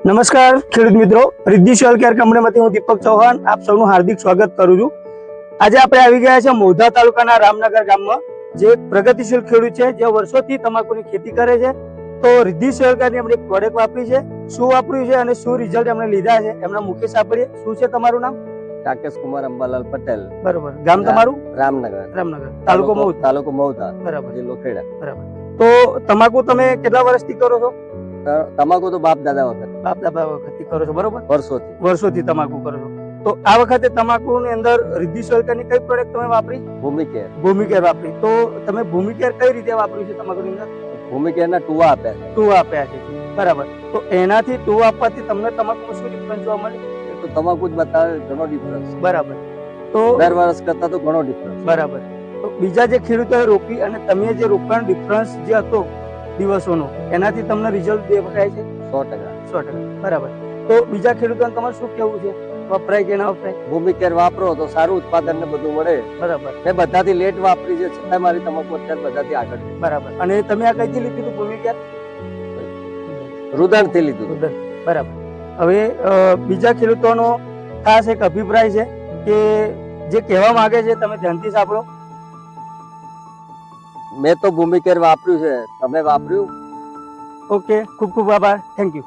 નમસ્કાર ખેડૂત મિત્રો, રિદ્ધિ સોઇલ કેર કંપનીમાંથી હું દીપક ચૌહાણ આપ સૌનું હાર્દિક સ્વાગત કરું છું। આજે આપણે આવી ગયા છે મહુધા તાલુકાના રામનગર ગામમાં, જે પ્રગતિશીલ ખેડૂત છે, જે વર્ષોથી તમાકુની ખેતી કરે છે। તો રિદ્ધિ સોઇલ કેરની આપણે એક પ્રોડક્ટ વાપરી છે, શું વાપર્યું છે અને શું રિઝલ્ટ એમણે લીધા છે, એમના મુખ્ય સાંભળીએ। શું છે તમારું નામ? રાકેશ કુમાર અંબાલાલ પટેલ। બરોબર, ગામ તમારું? રામનગર, તાલુકો મહુધા, બરાબર, જિલ્લો ખેડા। બરાબર। તો તમાકુ તમે કેટલા વર્ષથી કરો છો? તમાકુ તો બાપ દાદા વખત વખતથી કરો છો, બરોબર? વર્ષોથી તમાકુ કરો છો। તો આ વખતે તમાકુની અંદર રિદ્ધિ સોઇલ કેરની કઈ પ્રોડક્ટ તમે વાપરી? ભૂમિકેર વાપરી। તો તમે ભૂમિકેર કઈ રીતે વાપર્યું છે તમાકુની અંદર? ભૂમિકેરના ટુવા આપ્યા છે, બરાબર। તો એનાથી ટુવા આપવાથી તમને તમાકુમાં શું ડિફરન્સ જોવા મળે? તો તમાકુ જ બતાવે, ઘણો ડિફરન્સ, બરાબર। તો દર વર્ષ કરતા તો ઘણો ડિફરન્સ, બરાબર। તો બીજા જે ખેડૂતોએ રોપી અને તમે જે રોપવાનો ડિફરન્સ જે હતો દિવસોનો, એનાથી તમને રિઝલ્ટ દેખાય છે? 100%, બરાબર। તો બીજા ખેડૂતોને તમારે શું કેવું છે, વપરાય કે ના વપરાય? ભૂમિકેર વાપરો તો સારું ઉત્પાદન ને બધું મળે, બરાબર। મેં બધાથી લેટ વાપરી છે, છતાં મારી તમાકુ અત્યારે બધાથી આગળ છે, બરાબર। અને તમે આ કઈથી લીધું હતું ભૂમિકેર? રુદણ થી લીધું, બરાબર। હવે બીજા ખેડૂતોનો ખાસ એક અભિપ્રાય છે કે જે કહેવા માંગે છે, તમે ધ્યાનથી સાંભળો। મેં તો ભૂમિકેર વાપર્યું છે, તમે વાપર્યું? ઓકે, ખૂબ ખૂબ આભાર, થેન્ક યુ।